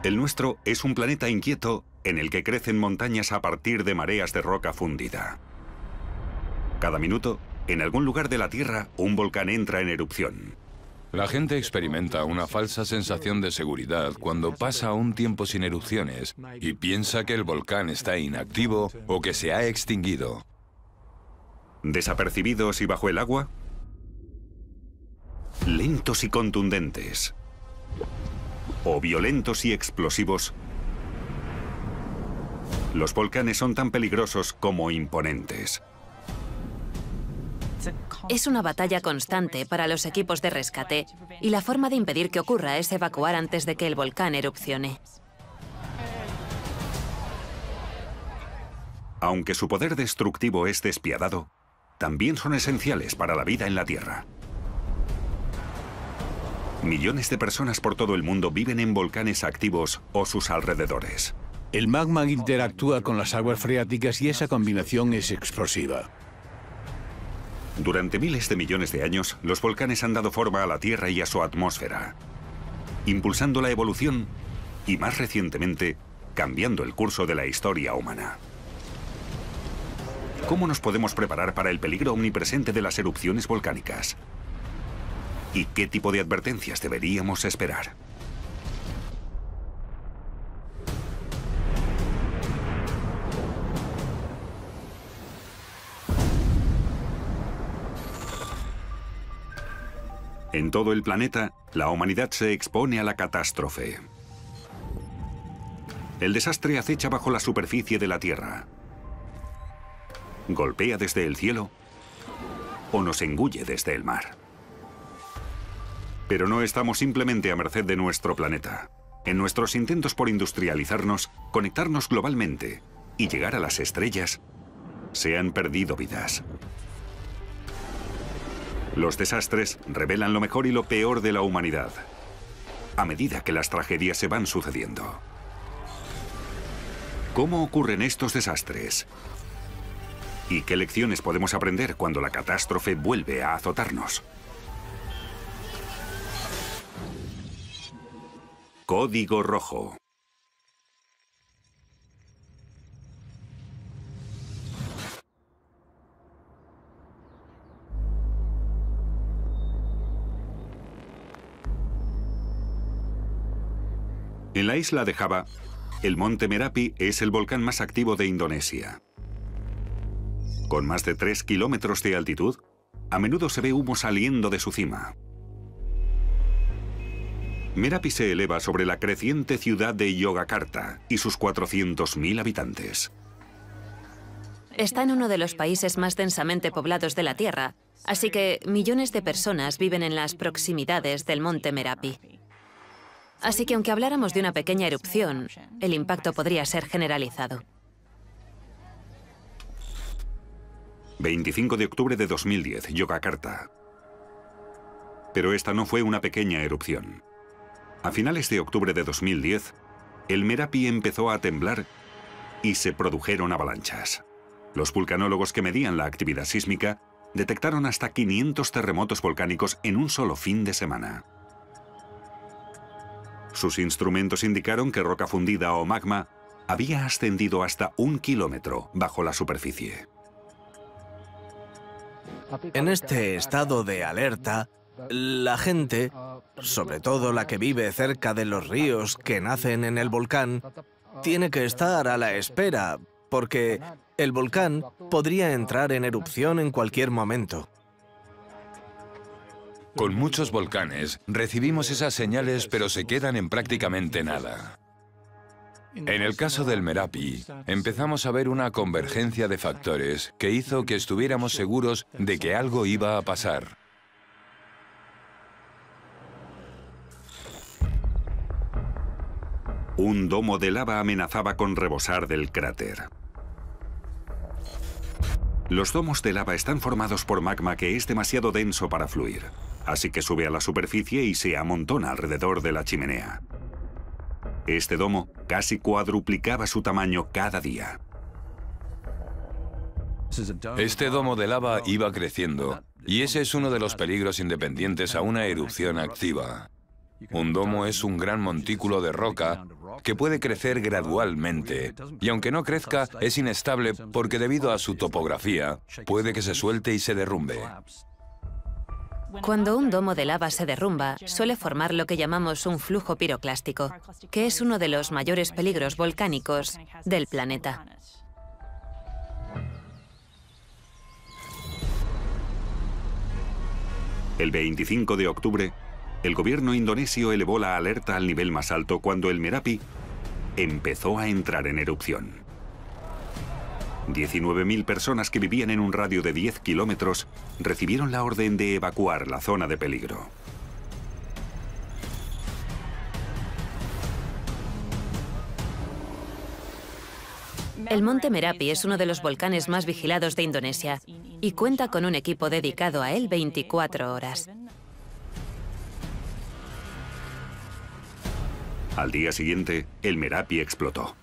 El nuestro es un planeta inquieto en el que crecen montañas a partir de mareas de roca fundida. Cada minuto, en algún lugar de la Tierra, un volcán entra en erupción. La gente experimenta una falsa sensación de seguridad cuando pasa un tiempo sin erupciones y piensa que el volcán está inactivo o que se ha extinguido. Desapercibidos y bajo el agua, lentos y contundentes, o violentos y explosivos, los volcanes son tan peligrosos como imponentes. Es una batalla constante para los equipos de rescate y la forma de impedir que ocurra es evacuar antes de que el volcán erupcione. Aunque su poder destructivo es despiadado, también son esenciales para la vida en la Tierra. Millones de personas por todo el mundo viven en volcanes activos o sus alrededores. El magma interactúa con las aguas freáticas y esa combinación es explosiva. Durante miles de millones de años, los volcanes han dado forma a la Tierra y a su atmósfera, impulsando la evolución y, más recientemente, cambiando el curso de la historia humana. ¿Cómo nos podemos preparar para el peligro omnipresente de las erupciones volcánicas? ¿Y qué tipo de advertencias deberíamos esperar? En todo el planeta, la humanidad se expone a la catástrofe. El desastre acecha bajo la superficie de la Tierra. Golpea desde el cielo o nos engulle desde el mar. Pero no estamos simplemente a merced de nuestro planeta. En nuestros intentos por industrializarnos, conectarnos globalmente y llegar a las estrellas, se han perdido vidas. Los desastres revelan lo mejor y lo peor de la humanidad, a medida que las tragedias se van sucediendo. ¿Cómo ocurren estos desastres? ¿Y qué lecciones podemos aprender cuando la catástrofe vuelve a azotarnos? Código Rojo. En la isla de Java, el monte Merapi es el volcán más activo de Indonesia. Con más de 3 kilómetros de altitud, a menudo se ve humo saliendo de su cima. Merapi se eleva sobre la creciente ciudad de Yogyakarta y sus 400.000 habitantes. Está en uno de los países más densamente poblados de la Tierra, así que millones de personas viven en las proximidades del monte Merapi. Así que aunque habláramos de una pequeña erupción, el impacto podría ser generalizado. 25 de octubre de 2010, Yogyakarta. Pero esta no fue una pequeña erupción. A finales de octubre de 2010, el Merapi empezó a temblar y se produjeron avalanchas. Los vulcanólogos que medían la actividad sísmica detectaron hasta 500 terremotos volcánicos en un solo fin de semana. Sus instrumentos indicaron que roca fundida o magma había ascendido hasta 1 kilómetro bajo la superficie. En este estado de alerta, la gente, sobre todo la que vive cerca de los ríos que nacen en el volcán, tiene que estar a la espera, porque el volcán podría entrar en erupción en cualquier momento. Con muchos volcanes recibimos esas señales, pero se quedan en prácticamente nada. En el caso del Merapi, empezamos a ver una convergencia de factores que hizo que estuviéramos seguros de que algo iba a pasar. Un domo de lava amenazaba con rebosar del cráter. Los domos de lava están formados por magma que es demasiado denso para fluir, así que sube a la superficie y se amontona alrededor de la chimenea. Este domo casi cuadruplicaba su tamaño cada día. Este domo de lava iba creciendo, y ese es uno de los peligros independientes a una erupción activa. Un domo es un gran montículo de roca que puede crecer gradualmente, y aunque no crezca, es inestable porque debido a su topografía, puede que se suelte y se derrumbe. Cuando un domo de lava se derrumba, suele formar lo que llamamos un flujo piroclástico, que es uno de los mayores peligros volcánicos del planeta. El 25 de octubre, el gobierno indonesio elevó la alerta al nivel más alto cuando el Merapi empezó a entrar en erupción. 19.000 personas que vivían en un radio de 10 kilómetros recibieron la orden de evacuar la zona de peligro. El monte Merapi es uno de los volcanes más vigilados de Indonesia y cuenta con un equipo dedicado a él 24 horas. Al día siguiente, el Merapi explotó.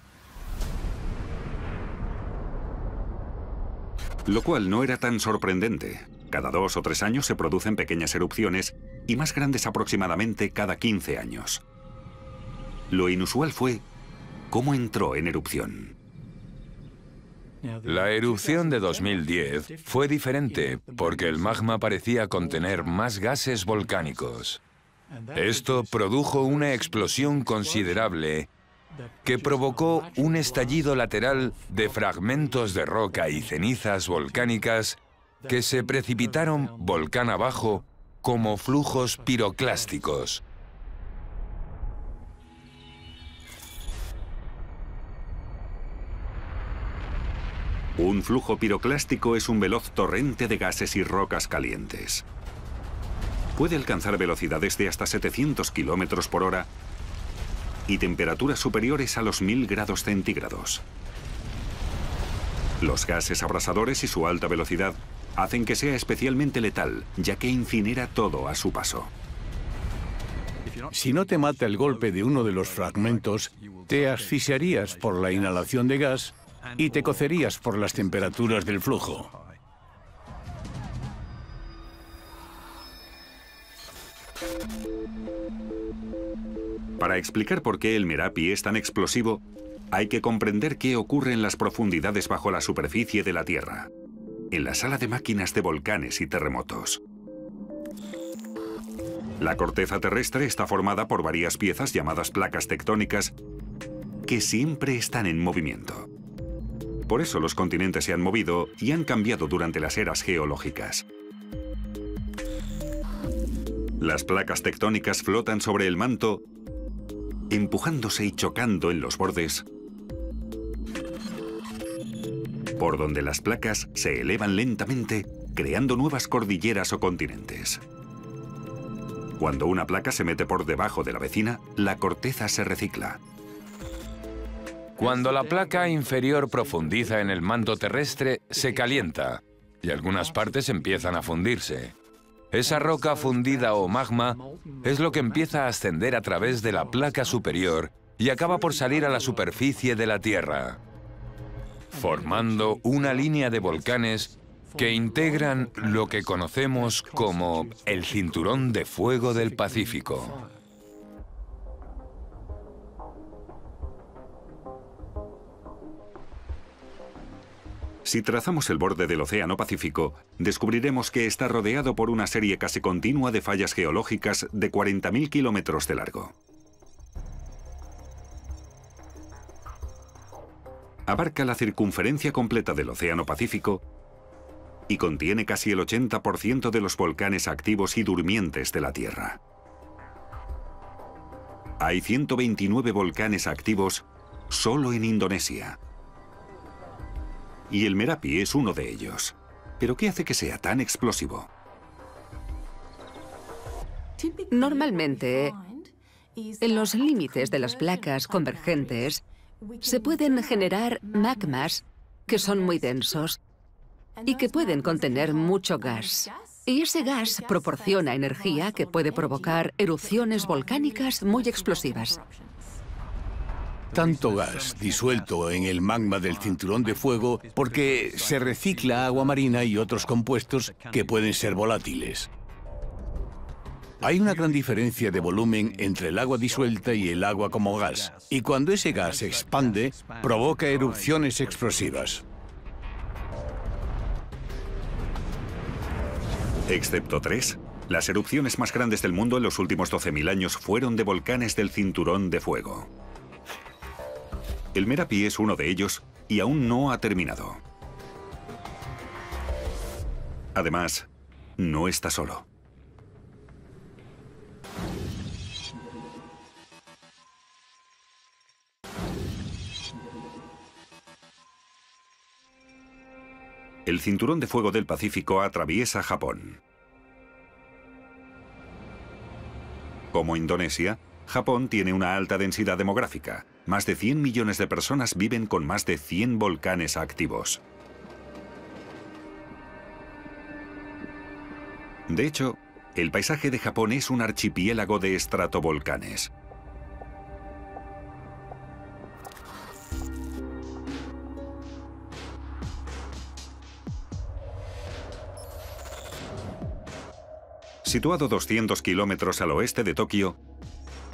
Lo cual no era tan sorprendente. Cada 2 o 3 años se producen pequeñas erupciones y más grandes aproximadamente cada 15 años. Lo inusual fue cómo entró en erupción. La erupción de 2010 fue diferente porque el magma parecía contener más gases volcánicos. Esto produjo una explosión considerable que provocó un estallido lateral de fragmentos de roca y cenizas volcánicas que se precipitaron volcán abajo como flujos piroclásticos. Un flujo piroclástico es un veloz torrente de gases y rocas calientes. Puede alcanzar velocidades de hasta 700 kilómetros por hora y temperaturas superiores a los 1000 grados centígrados. Los gases abrasadores y su alta velocidad hacen que sea especialmente letal, ya que incinera todo a su paso. Si no te mata el golpe de uno de los fragmentos, te asfixiarías por la inhalación de gas y te cocerías por las temperaturas del flujo. Para explicar por qué el Merapi es tan explosivo, hay que comprender qué ocurre en las profundidades bajo la superficie de la Tierra, en la sala de máquinas de volcanes y terremotos. La corteza terrestre está formada por varias piezas llamadas placas tectónicas que siempre están en movimiento. Por eso los continentes se han movido y han cambiado durante las eras geológicas. Las placas tectónicas flotan sobre el manto, empujándose y chocando en los bordes, por donde las placas se elevan lentamente, creando nuevas cordilleras o continentes. Cuando una placa se mete por debajo de la vecina, la corteza se recicla. Cuando la placa inferior profundiza en el manto terrestre, se calienta y algunas partes empiezan a fundirse. Esa roca fundida o magma es lo que empieza a ascender a través de la placa superior y acaba por salir a la superficie de la Tierra, formando una línea de volcanes que integran lo que conocemos como el Cinturón de Fuego del Pacífico. Si trazamos el borde del Océano Pacífico, descubriremos que está rodeado por una serie casi continua de fallas geológicas de 40.000 kilómetros de largo. Abarca la circunferencia completa del Océano Pacífico y contiene casi el 80% de los volcanes activos y durmientes de la Tierra. Hay 129 volcanes activos solo en Indonesia. Y el Merapi es uno de ellos. ¿Pero qué hace que sea tan explosivo? Normalmente, en los límites de las placas convergentes, se pueden generar magmas que son muy densos y que pueden contener mucho gas. Y ese gas proporciona energía que puede provocar erupciones volcánicas muy explosivas. Tanto gas disuelto en el magma del cinturón de fuego porque se recicla agua marina y otros compuestos que pueden ser volátiles. Hay una gran diferencia de volumen entre el agua disuelta y el agua como gas, y cuando ese gas se expande, provoca erupciones explosivas. Excepto 3, las erupciones más grandes del mundo en los últimos 12.000 años fueron de volcanes del cinturón de fuego. El Merapi es uno de ellos y aún no ha terminado. Además, no está solo. El cinturón de fuego del Pacífico atraviesa Japón. Como Indonesia, Japón tiene una alta densidad demográfica. Más de 100 millones de personas viven con más de 100 volcanes activos. De hecho, el paisaje de Japón es un archipiélago de estratovolcanes. Situado 200 kilómetros al oeste de Tokio,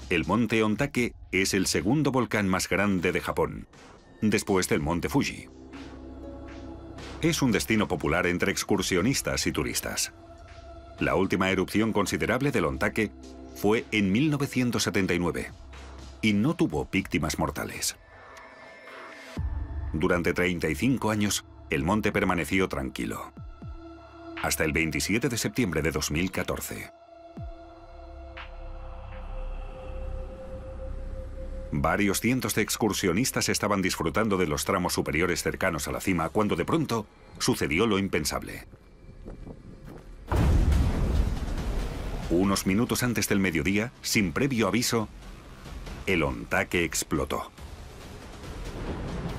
el monte Ontake es el segundo volcán más grande de Japón, después del monte Fuji. Es un destino popular entre excursionistas y turistas. La última erupción considerable del Ontake fue en 1979 y no tuvo víctimas mortales. Durante 35 años, el monte permaneció tranquilo, hasta el 27 de septiembre de 2014. Varios cientos de excursionistas estaban disfrutando de los tramos superiores cercanos a la cima cuando de pronto sucedió lo impensable. Unos minutos antes del mediodía, sin previo aviso, el Ontake explotó.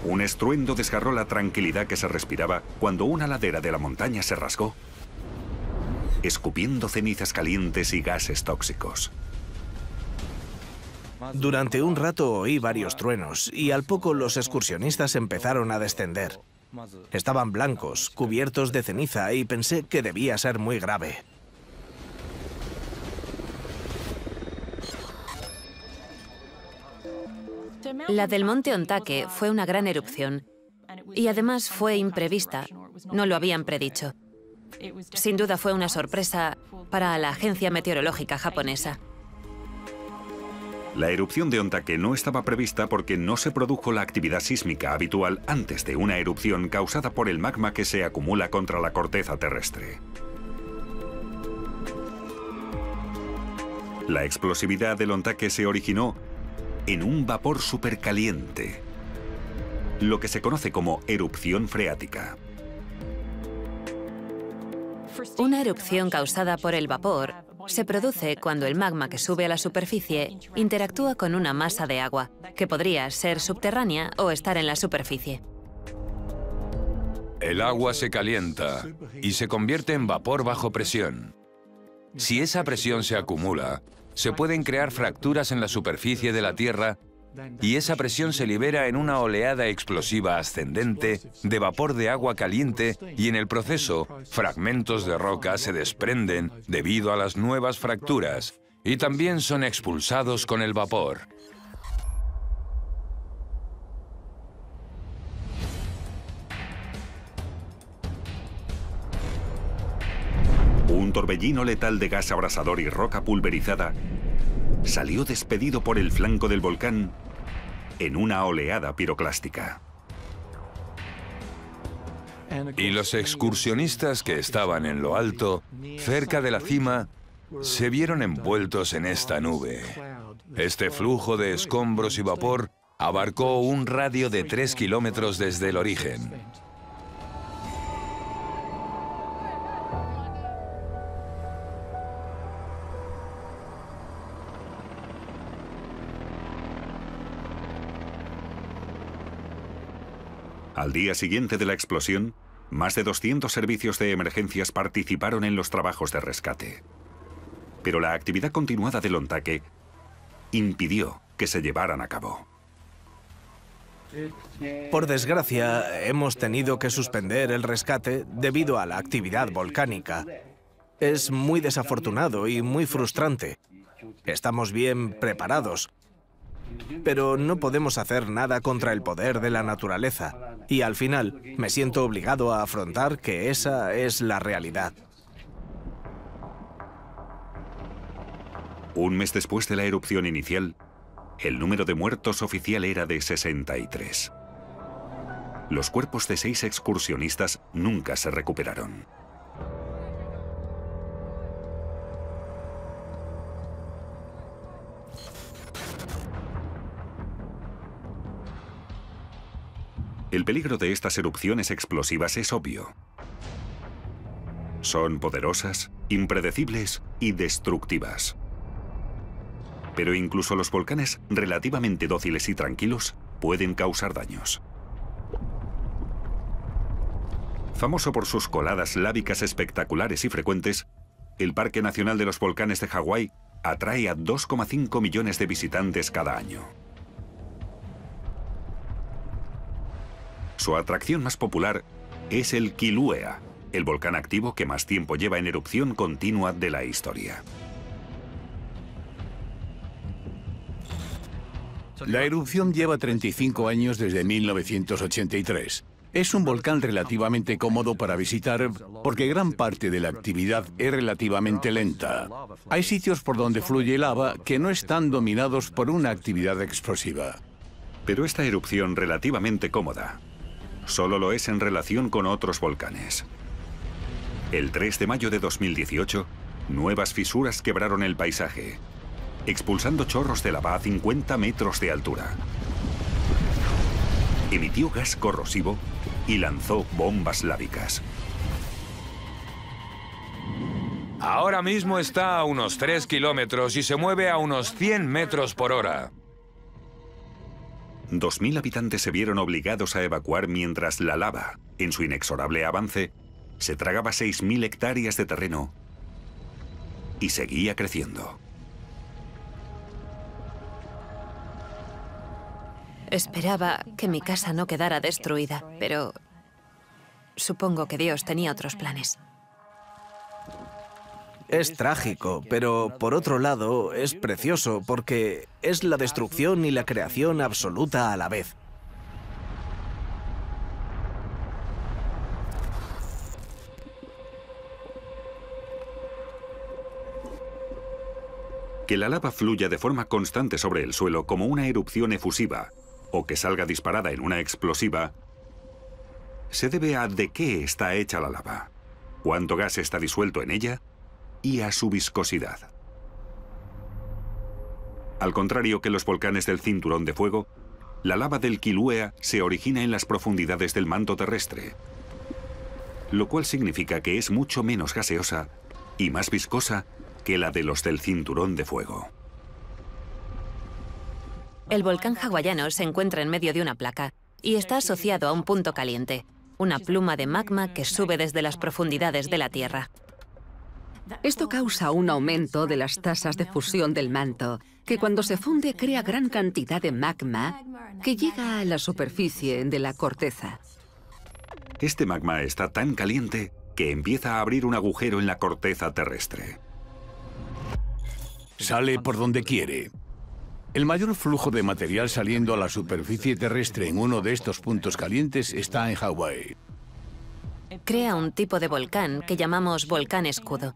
Un estruendo desgarró la tranquilidad que se respiraba cuando una ladera de la montaña se rasgó, escupiendo cenizas calientes y gases tóxicos. Durante un rato oí varios truenos y al poco los excursionistas empezaron a descender. Estaban blancos, cubiertos de ceniza y pensé que debía ser muy grave. La del monte Ontake fue una gran erupción y además fue imprevista. No lo habían predicho. Sin duda fue una sorpresa para la agencia meteorológica japonesa. La erupción de Ontake no estaba prevista porque no se produjo la actividad sísmica habitual antes de una erupción causada por el magma que se acumula contra la corteza terrestre. La explosividad del Ontake se originó en un vapor supercaliente, lo que se conoce como erupción freática. Una erupción causada por el vapor se produce cuando el magma que sube a la superficie interactúa con una masa de agua, que podría ser subterránea o estar en la superficie. El agua se calienta y se convierte en vapor bajo presión. Si esa presión se acumula, se pueden crear fracturas en la superficie de la Tierra y esa presión se libera en una oleada explosiva ascendente de vapor de agua caliente y en el proceso, fragmentos de roca se desprenden debido a las nuevas fracturas y también son expulsados con el vapor. Un torbellino letal de gas abrasador y roca pulverizada salió despedido por el flanco del volcán en una oleada piroclástica. Y los excursionistas que estaban en lo alto, cerca de la cima, se vieron envueltos en esta nube. Este flujo de escombros y vapor abarcó un radio de 3 kilómetros desde el origen. Al día siguiente de la explosión, más de 200 servicios de emergencias participaron en los trabajos de rescate. Pero la actividad continuada del Ontake impidió que se llevaran a cabo. Por desgracia, hemos tenido que suspender el rescate debido a la actividad volcánica. Es muy desafortunado y muy frustrante. Estamos bien preparados, pero no podemos hacer nada contra el poder de la naturaleza. Y al final me siento obligado a afrontar que esa es la realidad. Un mes después de la erupción inicial, el número de muertos oficial era de 63. Los cuerpos de 6 excursionistas nunca se recuperaron. El peligro de estas erupciones explosivas es obvio. Son poderosas, impredecibles y destructivas. Pero incluso los volcanes relativamente dóciles y tranquilos pueden causar daños. Famoso por sus coladas lávicas espectaculares y frecuentes, el Parque Nacional de los Volcanes de Hawái atrae a 2,5 millones de visitantes cada año. Su atracción más popular es el Kilauea, el volcán activo que más tiempo lleva en erupción continua de la historia. La erupción lleva 35 años desde 1983. Es un volcán relativamente cómodo para visitar porque gran parte de la actividad es relativamente lenta. Hay sitios por donde fluye lava que no están dominados por una actividad explosiva. Pero esta erupción relativamente cómoda solo lo es en relación con otros volcanes. El 3 de mayo de 2018, nuevas fisuras quebraron el paisaje, expulsando chorros de lava a 50 metros de altura. Emitió gas corrosivo y lanzó bombas lávicas. Ahora mismo está a unos 3 kilómetros y se mueve a unos 100 metros por hora. 2.000 habitantes se vieron obligados a evacuar mientras la lava, en su inexorable avance, se tragaba 6.000 hectáreas de terreno y seguía creciendo. Esperaba que mi casa no quedara destruida, pero supongo que Dios tenía otros planes. Es trágico, pero por otro lado es precioso porque es la destrucción y la creación absoluta a la vez. Que la lava fluya de forma constante sobre el suelo como una erupción efusiva o que salga disparada en una explosiva se debe a de qué está hecha la lava, cuánto gas está disuelto en ella y a su viscosidad. Al contrario que los volcanes del Cinturón de Fuego, la lava del Kilauea se origina en las profundidades del manto terrestre, lo cual significa que es mucho menos gaseosa y más viscosa que la de los del Cinturón de Fuego. El volcán hawaiano se encuentra en medio de una placa y está asociado a un punto caliente, una pluma de magma que sube desde las profundidades de la Tierra. Esto causa un aumento de las tasas de fusión del manto, que cuando se funde crea gran cantidad de magma que llega a la superficie de la corteza. Este magma está tan caliente que empieza a abrir un agujero en la corteza terrestre. Sale por donde quiere. El mayor flujo de material saliendo a la superficie terrestre en uno de estos puntos calientes está en Hawái. Crea un tipo de volcán que llamamos volcán escudo.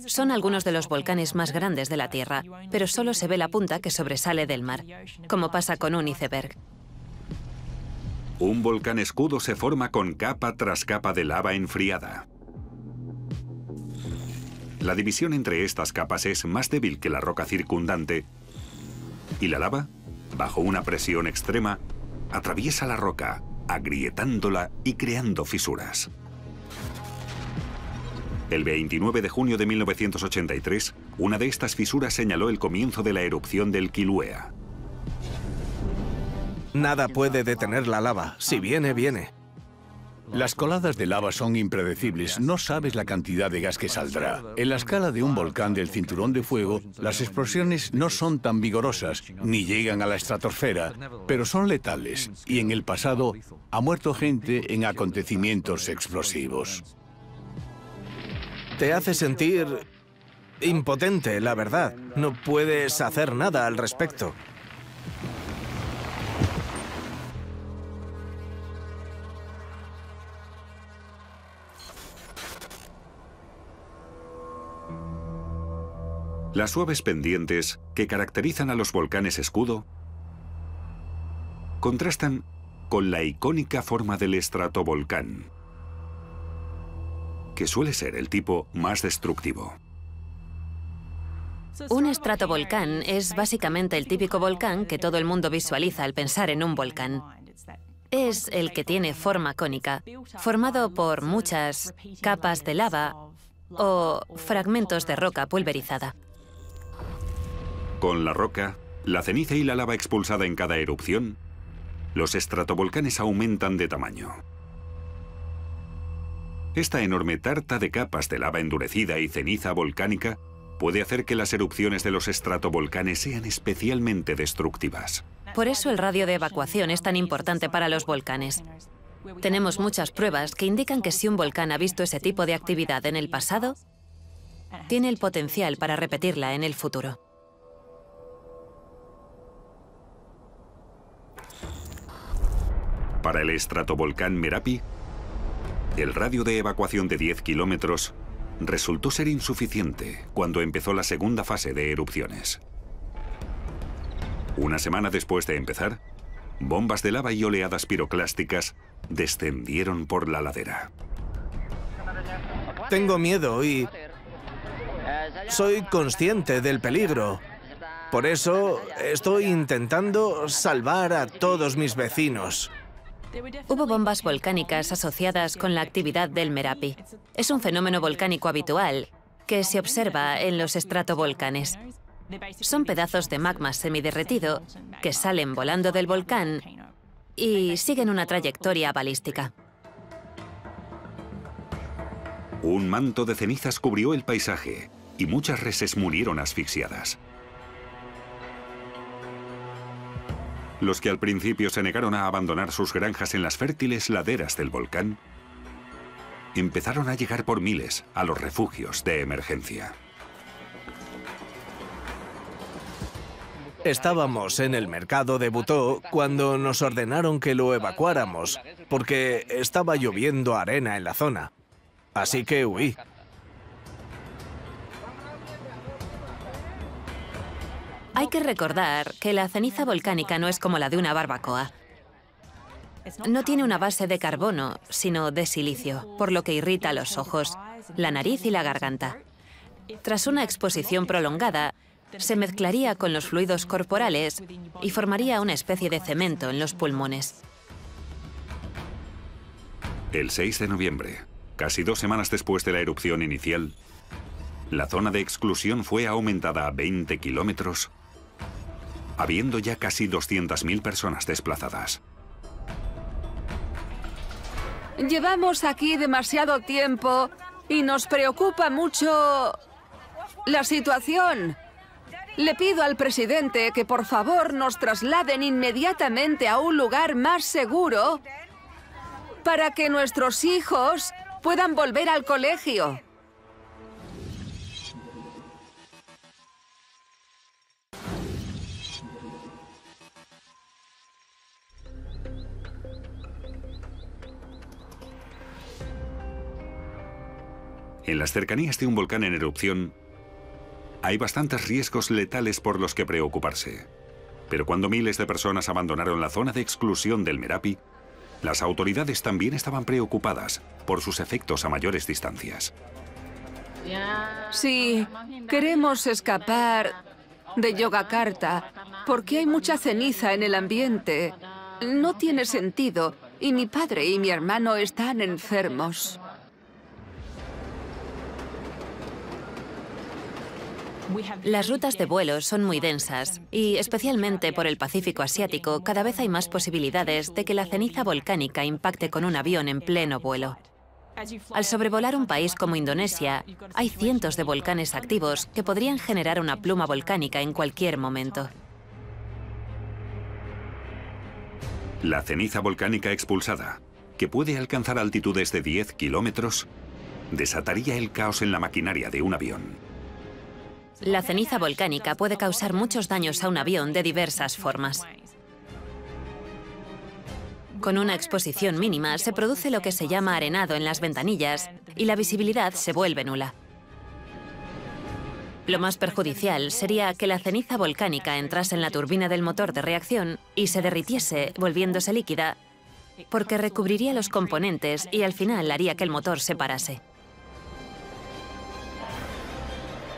Son algunos de los volcanes más grandes de la Tierra, pero solo se ve la punta que sobresale del mar, como pasa con un iceberg. Un volcán escudo se forma con capa tras capa de lava enfriada. La división entre estas capas es más débil que la roca circundante y la lava, bajo una presión extrema, atraviesa la roca, agrietándola y creando fisuras. El 29 de junio de 1983, una de estas fisuras señaló el comienzo de la erupción del Kilauea. Nada puede detener la lava. Si viene, viene. Las coladas de lava son impredecibles, no sabes la cantidad de gas que saldrá. En la escala de un volcán del Cinturón de Fuego, las explosiones no son tan vigorosas, ni llegan a la estratosfera, pero son letales, y en el pasado ha muerto gente en acontecimientos explosivos. Te hace sentir impotente, la verdad. No puedes hacer nada al respecto. Las suaves pendientes que caracterizan a los volcanes escudo contrastan con la icónica forma del estratovolcán, que suele ser el tipo más destructivo. Un estratovolcán es básicamente el típico volcán que todo el mundo visualiza al pensar en un volcán. Es el que tiene forma cónica, formado por muchas capas de lava o fragmentos de roca pulverizada. Con la roca, la ceniza y la lava expulsada en cada erupción, los estratovolcanes aumentan de tamaño. Esta enorme tarta de capas de lava endurecida y ceniza volcánica puede hacer que las erupciones de los estratovolcanes sean especialmente destructivas. Por eso el radio de evacuación es tan importante para los volcanes. Tenemos muchas pruebas que indican que si un volcán ha visto ese tipo de actividad en el pasado, tiene el potencial para repetirla en el futuro. Para el estratovolcán Merapi, el radio de evacuación de 10 kilómetros resultó ser insuficiente cuando empezó la segunda fase de erupciones. Una semana después de empezar, bombas de lava y oleadas piroclásticas descendieron por la ladera. Tengo miedo y soy consciente del peligro. Por eso estoy intentando salvar a todos mis vecinos. Hubo bombas volcánicas asociadas con la actividad del Merapi. Es un fenómeno volcánico habitual que se observa en los estratovolcanes. Son pedazos de magma semiderretido que salen volando del volcán y siguen una trayectoria balística. Un manto de cenizas cubrió el paisaje y muchas reses murieron asfixiadas. Los que al principio se negaron a abandonar sus granjas en las fértiles laderas del volcán, empezaron a llegar por miles a los refugios de emergencia. Estábamos en el mercado de Butó cuando nos ordenaron que lo evacuáramos, porque estaba lloviendo arena en la zona. Así que huí. Hay que recordar que la ceniza volcánica no es como la de una barbacoa. No tiene una base de carbono, sino de silicio, por lo que irrita los ojos, la nariz y la garganta. Tras una exposición prolongada, se mezclaría con los fluidos corporales y formaría una especie de cemento en los pulmones. El 6 de noviembre, casi 2 semanas después de la erupción inicial, la zona de exclusión fue aumentada a 20 kilómetros, habiendo ya casi 200.000 personas desplazadas. Llevamos aquí demasiado tiempo y nos preocupa mucho la situación. Le pido al presidente que por favor nos trasladen inmediatamente a un lugar más seguro para que nuestros hijos puedan volver al colegio. En las cercanías de un volcán en erupción, hay bastantes riesgos letales por los que preocuparse. Pero cuando miles de personas abandonaron la zona de exclusión del Merapi, las autoridades también estaban preocupadas por sus efectos a mayores distancias. Sí, queremos escapar de Yogyakarta porque hay mucha ceniza en el ambiente. No tiene sentido y mi padre y mi hermano están enfermos. Las rutas de vuelo son muy densas y, especialmente por el Pacífico Asiático, cada vez hay más posibilidades de que la ceniza volcánica impacte con un avión en pleno vuelo. Al sobrevolar un país como Indonesia, hay cientos de volcanes activos que podrían generar una pluma volcánica en cualquier momento. La ceniza volcánica expulsada, que puede alcanzar altitudes de 10 kilómetros, desataría el caos en la maquinaria de un avión. La ceniza volcánica puede causar muchos daños a un avión de diversas formas. Con una exposición mínima se produce lo que se llama arenado en las ventanillas y la visibilidad se vuelve nula. Lo más perjudicial sería que la ceniza volcánica entrase en la turbina del motor de reacción y se derritiese, volviéndose líquida, porque recubriría los componentes y al final haría que el motor se parase.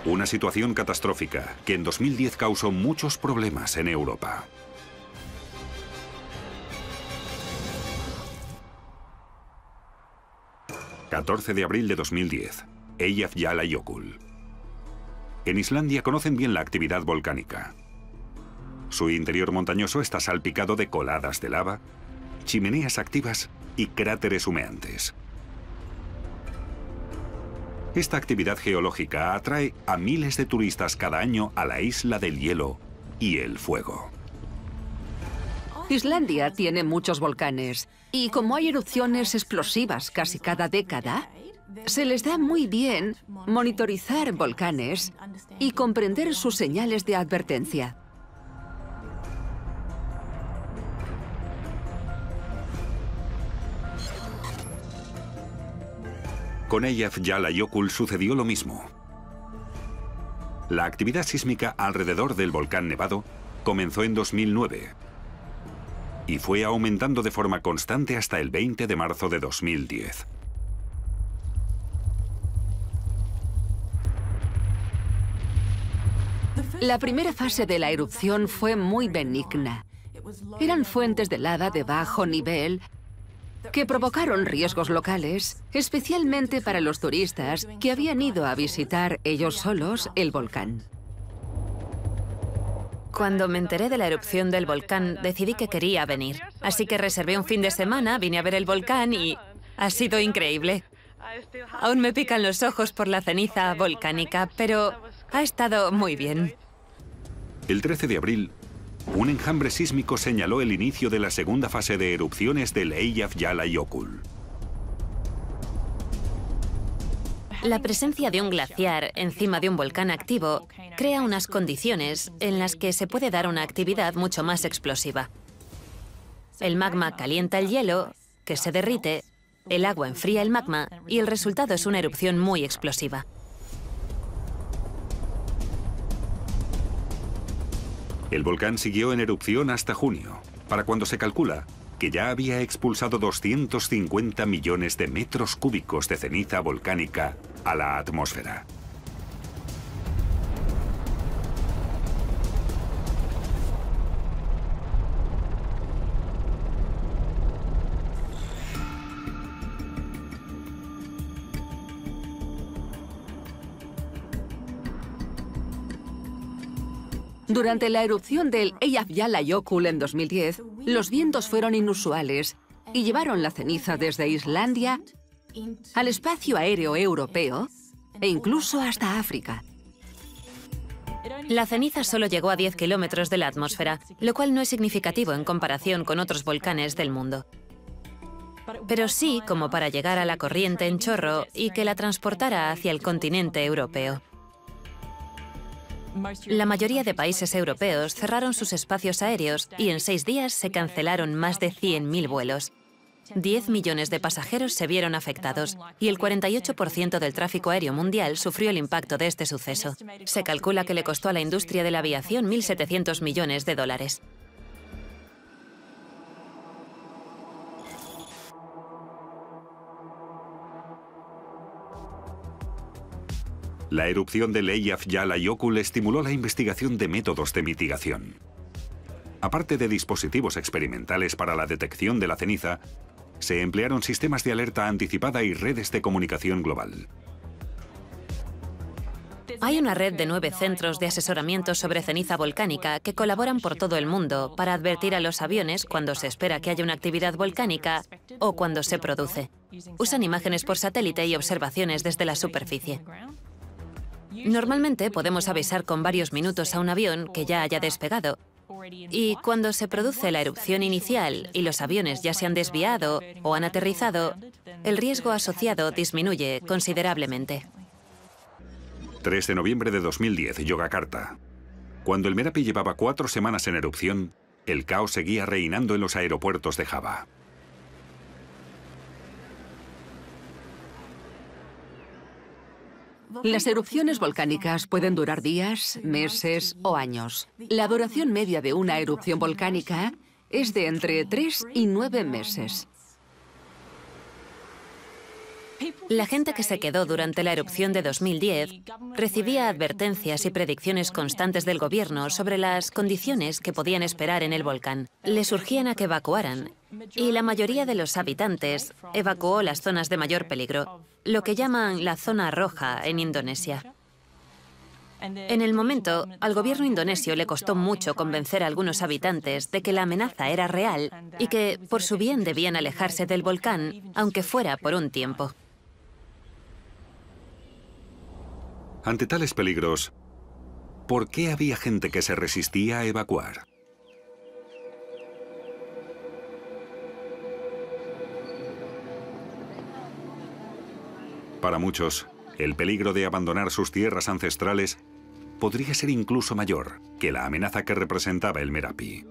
Una situación catastrófica que en 2010 causó muchos problemas en Europa. ...14 de abril de 2010... Eyjafjallajökull. En Islandia conocen bien la actividad volcánica. Su interior montañoso está salpicado de coladas de lava, chimeneas activas y cráteres humeantes. Esta actividad geológica atrae a miles de turistas cada año a la isla del hielo y el fuego. Islandia tiene muchos volcanes y como hay erupciones explosivas casi cada década, se les da muy bien monitorizar volcanes y comprender sus señales de advertencia. Con Eyjafjallajökull sucedió lo mismo. La actividad sísmica alrededor del volcán nevado comenzó en 2009 y fue aumentando de forma constante hasta el 20 de marzo de 2010. La primera fase de la erupción fue muy benigna. Eran fuentes de lava de bajo nivel que provocaron riesgos locales, especialmente para los turistas que habían ido a visitar ellos solos el volcán. Cuando me enteré de la erupción del volcán, decidí que quería venir. Así que reservé un fin de semana, vine a ver el volcán y ha sido increíble. Aún me pican los ojos por la ceniza volcánica, pero ha estado muy bien. El 13 de abril, un enjambre sísmico señaló el inicio de la segunda fase de erupciones del Eyjafjallajökull. La presencia de un glaciar encima de un volcán activo crea unas condiciones en las que se puede dar una actividad mucho más explosiva. El magma calienta el hielo, que se derrite, el agua enfría el magma y el resultado es una erupción muy explosiva. El volcán siguió en erupción hasta junio, para cuando se calcula que ya había expulsado 250 millones de metros cúbicos de ceniza volcánica a la atmósfera. Durante la erupción del Eyjafjallajökull en 2010, los vientos fueron inusuales y llevaron la ceniza desde Islandia al espacio aéreo europeo e incluso hasta África. La ceniza solo llegó a 10 kilómetros de la atmósfera, lo cual no es significativo en comparación con otros volcanes del mundo. Pero sí como para llegar a la corriente en chorro y que la transportara hacia el continente europeo. La mayoría de países europeos cerraron sus espacios aéreos y en 6 días se cancelaron más de 100.000 vuelos. 10 millones de pasajeros se vieron afectados y el 48% del tráfico aéreo mundial sufrió el impacto de este suceso. Se calcula que le costó a la industria de la aviación 1.700 millones de dólares. La erupción del Eyjafjallajökull estimuló la investigación de métodos de mitigación. Aparte de dispositivos experimentales para la detección de la ceniza, se emplearon sistemas de alerta anticipada y redes de comunicación global. Hay una red de 9 centros de asesoramiento sobre ceniza volcánica que colaboran por todo el mundo para advertir a los aviones cuando se espera que haya una actividad volcánica o cuando se produce. Usan imágenes por satélite y observaciones desde la superficie. Normalmente podemos avisar con varios minutos a un avión que ya haya despegado, Y cuando se produce la erupción inicial y los aviones ya se han desviado o han aterrizado, el riesgo asociado disminuye considerablemente. 3 de noviembre de 2010, Yogyakarta. Cuando el Merapi llevaba 4 semanas en erupción, el caos seguía reinando en los aeropuertos de Java. Las erupciones volcánicas pueden durar días, meses o años. La duración media de una erupción volcánica es de entre 3 y 9 meses. La gente que se quedó durante la erupción de 2010 recibía advertencias y predicciones constantes del gobierno sobre las condiciones que podían esperar en el volcán. Les urgían a que evacuaran, y la mayoría de los habitantes evacuó las zonas de mayor peligro, lo que llaman la zona roja en Indonesia. En el momento, al gobierno indonesio le costó mucho convencer a algunos habitantes de que la amenaza era real y que, por su bien, debían alejarse del volcán, aunque fuera por un tiempo. Ante tales peligros, ¿por qué había gente que se resistía a evacuar? Para muchos, el peligro de abandonar sus tierras ancestrales podría ser incluso mayor que la amenaza que representaba el Merapi.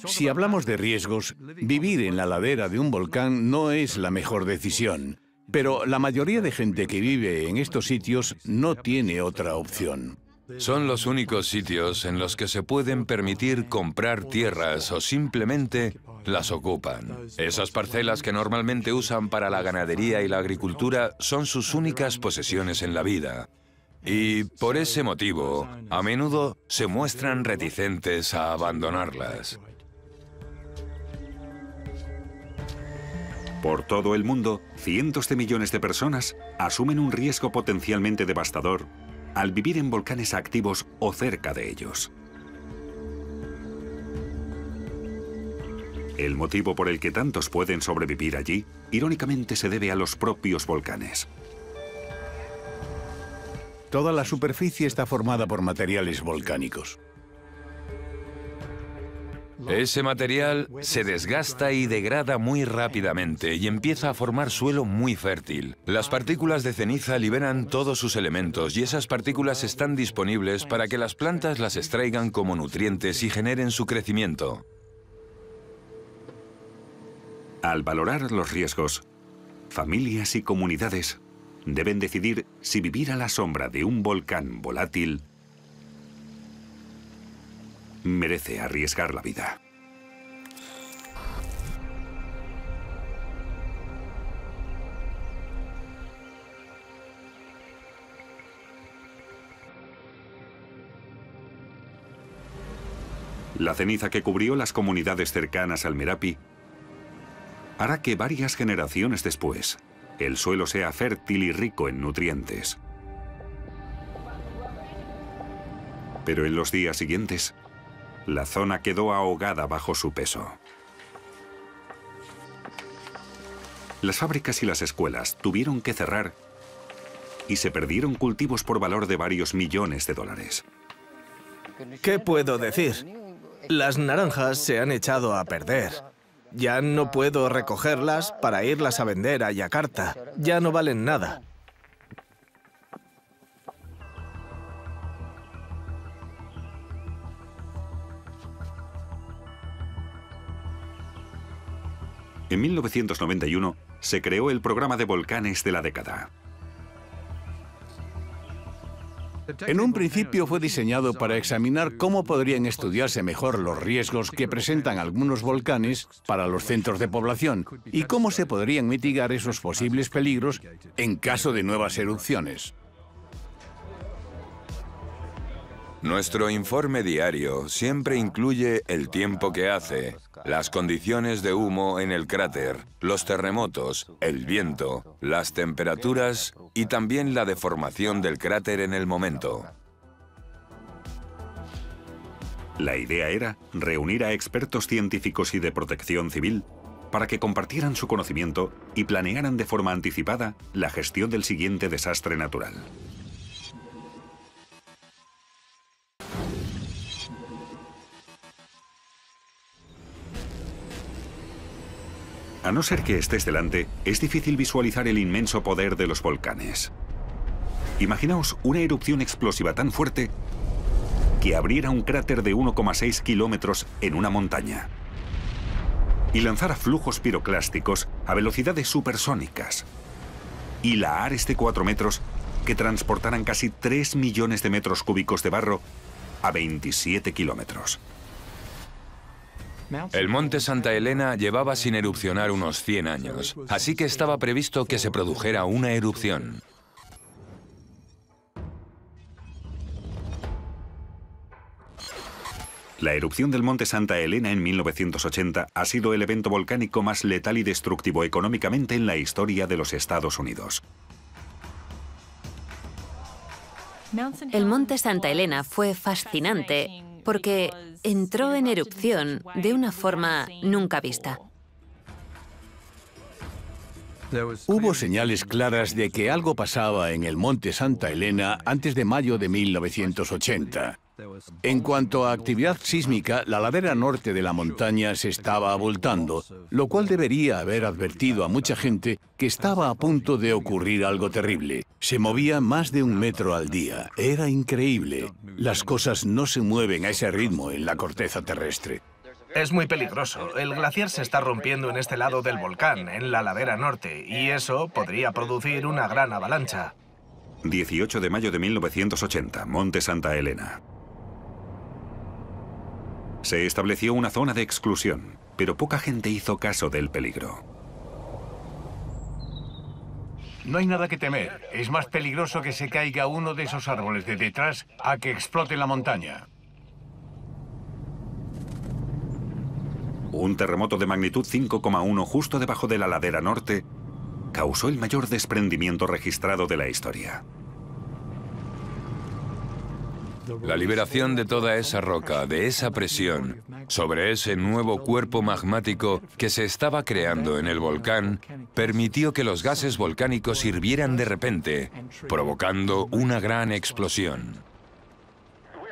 Si hablamos de riesgos, vivir en la ladera de un volcán no es la mejor decisión. Pero la mayoría de gente que vive en estos sitios no tiene otra opción. Son los únicos sitios en los que se pueden permitir comprar tierras o simplemente las ocupan. Esas parcelas que normalmente usan para la ganadería y la agricultura son sus únicas posesiones en la vida. Y por ese motivo, a menudo se muestran reticentes a abandonarlas. Por todo el mundo, cientos de millones de personas asumen un riesgo potencialmente devastador al vivir en volcanes activos o cerca de ellos. El motivo por el que tantos pueden sobrevivir allí, irónicamente, se debe a los propios volcanes. Toda la superficie está formada por materiales volcánicos. Ese material se desgasta y degrada muy rápidamente y empieza a formar suelo muy fértil. Las partículas de ceniza liberan todos sus elementos y esas partículas están disponibles para que las plantas las extraigan como nutrientes y generen su crecimiento. Al valorar los riesgos, familias y comunidades deben decidir si vivir a la sombra de un volcán volátil merece arriesgar la vida. La ceniza que cubrió las comunidades cercanas al Merapi hará que varias generaciones después el suelo sea fértil y rico en nutrientes. Pero en los días siguientes, la zona quedó ahogada bajo su peso. Las fábricas y las escuelas tuvieron que cerrar y se perdieron cultivos por valor de varios millones de dólares. ¿Qué puedo decir? Las naranjas se han echado a perder. Ya no puedo recogerlas para irlas a vender a Yakarta. Ya no valen nada. En 1991 se creó el programa de volcanes de la década. En un principio fue diseñado para examinar cómo podrían estudiarse mejor los riesgos que presentan algunos volcanes para los centros de población y cómo se podrían mitigar esos posibles peligros en caso de nuevas erupciones. Nuestro informe diario siempre incluye el tiempo que hace, las condiciones de humo en el cráter, los terremotos, el viento, las temperaturas y también la deformación del cráter en el momento. La idea era reunir a expertos científicos y de protección civil para que compartieran su conocimiento y planearan de forma anticipada la gestión del siguiente desastre natural. A no ser que estés delante, es difícil visualizar el inmenso poder de los volcanes. Imaginaos una erupción explosiva tan fuerte que abriera un cráter de 1,6 kilómetros en una montaña y lanzara flujos piroclásticos a velocidades supersónicas y lahares de 4 metros que transportaran casi 3 millones de metros cúbicos de barro a 27 kilómetros. El monte Santa Elena llevaba sin erupcionar unos 100 años, así que estaba previsto que se produjera una erupción. La erupción del monte Santa Elena en 1980 ha sido el evento volcánico más letal y destructivo económicamente en la historia de los Estados Unidos. El monte Santa Elena fue fascinante porque entró en erupción de una forma nunca vista. Hubo señales claras de que algo pasaba en el monte Santa Elena antes de mayo de 1980. En cuanto a actividad sísmica, la ladera norte de la montaña se estaba abultando, lo cual debería haber advertido a mucha gente que estaba a punto de ocurrir algo terrible. Se movía más de 1 metro al día. Era increíble. Las cosas no se mueven a ese ritmo en la corteza terrestre. Es muy peligroso. El glaciar se está rompiendo en este lado del volcán, en la ladera norte, y eso podría producir una gran avalancha. 18 de mayo de 1980, monte Santa Elena. Se estableció una zona de exclusión, pero poca gente hizo caso del peligro. No hay nada que temer. Es más peligroso que se caiga uno de esos árboles de detrás a que explote la montaña. Un terremoto de magnitud 5,1 justo debajo de la ladera norte causó el mayor desprendimiento registrado de la historia. La liberación de toda esa roca, de esa presión, sobre ese nuevo cuerpo magmático que se estaba creando en el volcán, permitió que los gases volcánicos hirvieran de repente, provocando una gran explosión.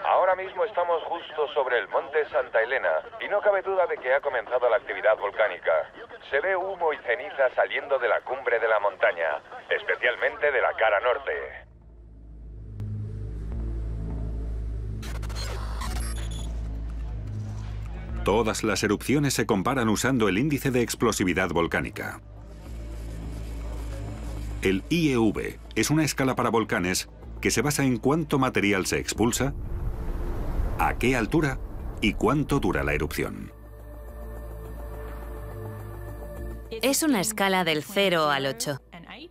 Ahora mismo estamos justo sobre el monte Santa Elena y no cabe duda de que ha comenzado la actividad volcánica. Se ve humo y ceniza saliendo de la cumbre de la montaña, especialmente de la cara norte. Todas las erupciones se comparan usando el índice de explosividad volcánica. El IEV es una escala para volcanes que se basa en cuánto material se expulsa, a qué altura y cuánto dura la erupción. Es una escala del 0 al 8,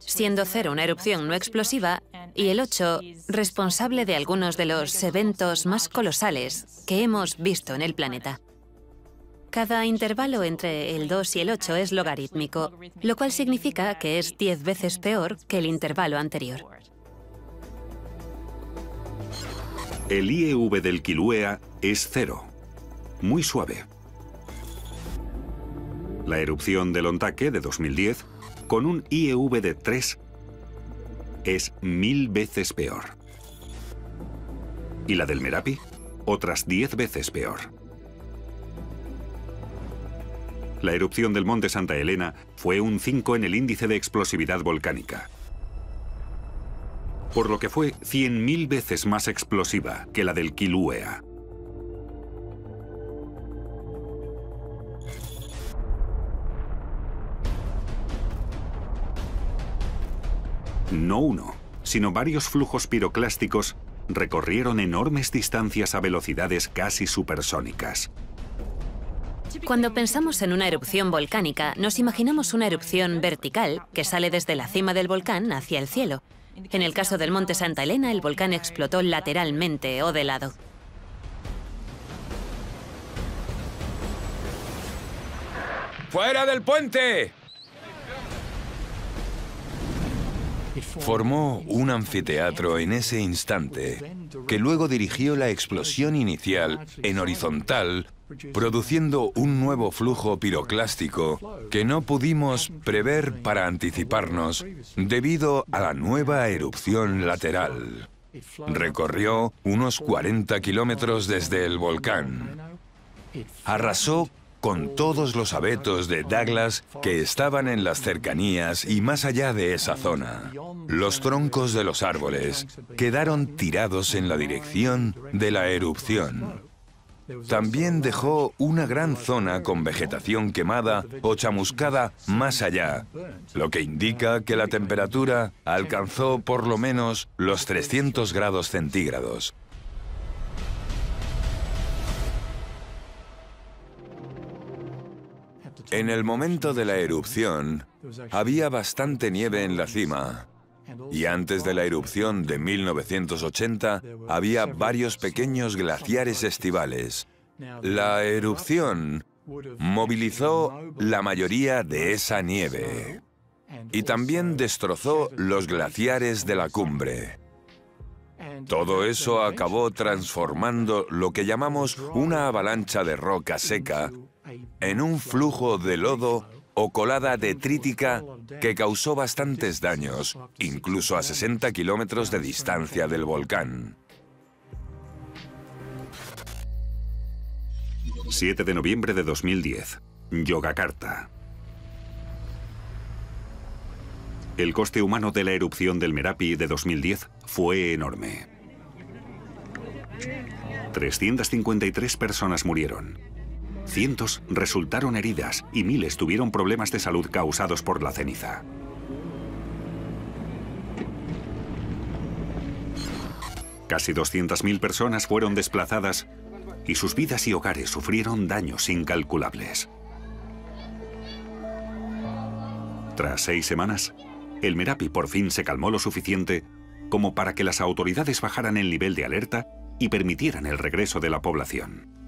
siendo 0 una erupción no explosiva y el 8 responsable de algunos de los eventos más colosales que hemos visto en el planeta. Cada intervalo entre el 2 y el 8 es logarítmico, lo cual significa que es 10 veces peor que el intervalo anterior. El IEV del Kilauea es 0, muy suave. La erupción del Ontake de 2010, con un IEV de 3, es 1000 veces peor. Y la del Merapi, otras 10 veces peor. La erupción del monte Santa Elena fue un 5 en el índice de explosividad volcánica, por lo que fue 100.000 veces más explosiva que la del Kilauea. No uno, sino varios flujos piroclásticos recorrieron enormes distancias a velocidades casi supersónicas. Cuando pensamos en una erupción volcánica, nos imaginamos una erupción vertical que sale desde la cima del volcán hacia el cielo. En el caso del monte Santa Elena, el volcán explotó lateralmente o de lado. ¡Fuera del puente! Formó un anfiteatro en ese instante, que luego dirigió la explosión inicial en horizontal, produciendo un nuevo flujo piroclástico que no pudimos prever para anticiparnos debido a la nueva erupción lateral. Recorrió unos 40 kilómetros desde el volcán. Arrasó con todos los abetos de Douglas que estaban en las cercanías y más allá de esa zona. Los troncos de los árboles quedaron tirados en la dirección de la erupción. También dejó una gran zona con vegetación quemada o chamuscada más allá, lo que indica que la temperatura alcanzó por lo menos los 300 grados centígrados. En el momento de la erupción, había bastante nieve en la cima. Y antes de la erupción de 1980, había varios pequeños glaciares estivales. La erupción movilizó la mayoría de esa nieve. Y también destrozó los glaciares de la cumbre. Todo eso acabó transformando lo que llamamos una avalancha de roca seca en un flujo de lodo o colada detrítica que causó bastantes daños, incluso a 60 kilómetros de distancia del volcán. 7 de noviembre de 2010, Yogyakarta. El coste humano de la erupción del Merapi de 2010 fue enorme. 353 personas murieron. Cientos resultaron heridas y miles tuvieron problemas de salud causados por la ceniza. Casi 200.000 personas fueron desplazadas y sus vidas y hogares sufrieron daños incalculables. Tras 6 semanas, el Merapi por fin se calmó lo suficiente como para que las autoridades bajaran el nivel de alerta y permitieran el regreso de la población.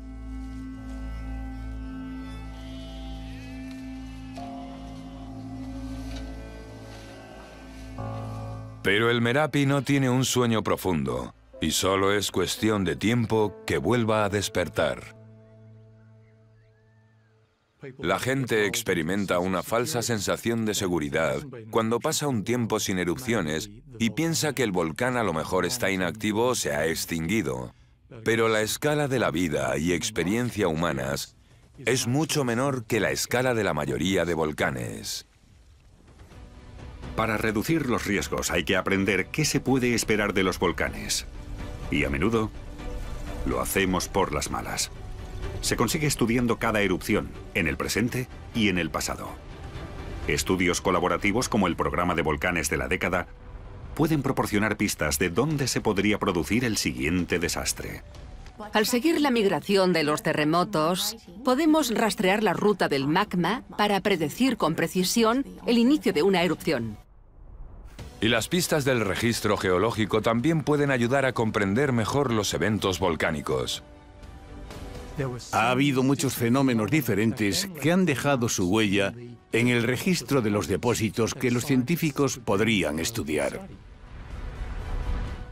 Pero el Merapi no tiene un sueño profundo, y solo es cuestión de tiempo que vuelva a despertar. La gente experimenta una falsa sensación de seguridad cuando pasa un tiempo sin erupciones y piensa que el volcán a lo mejor está inactivo o se ha extinguido. Pero la escala de la vida y experiencia humanas es mucho menor que la escala de la mayoría de volcanes. Para reducir los riesgos hay que aprender qué se puede esperar de los volcanes. Y a menudo lo hacemos por las malas. Se consigue estudiando cada erupción, en el presente y en el pasado. Estudios colaborativos como el programa de volcanes de la década pueden proporcionar pistas de dónde se podría producir el siguiente desastre. Al seguir la migración de los terremotos, podemos rastrear la ruta del magma para predecir con precisión el inicio de una erupción. Y las pistas del registro geológico también pueden ayudar a comprender mejor los eventos volcánicos. Ha habido muchos fenómenos diferentes que han dejado su huella en el registro de los depósitos que los científicos podrían estudiar.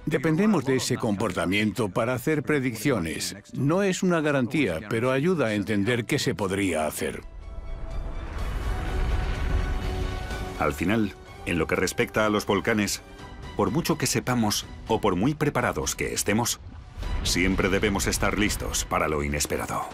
Dependemos de ese comportamiento para hacer predicciones. No es una garantía, pero ayuda a entender qué se podría hacer. Al final, en lo que respecta a los volcanes, por mucho que sepamos o por muy preparados que estemos, siempre debemos estar listos para lo inesperado.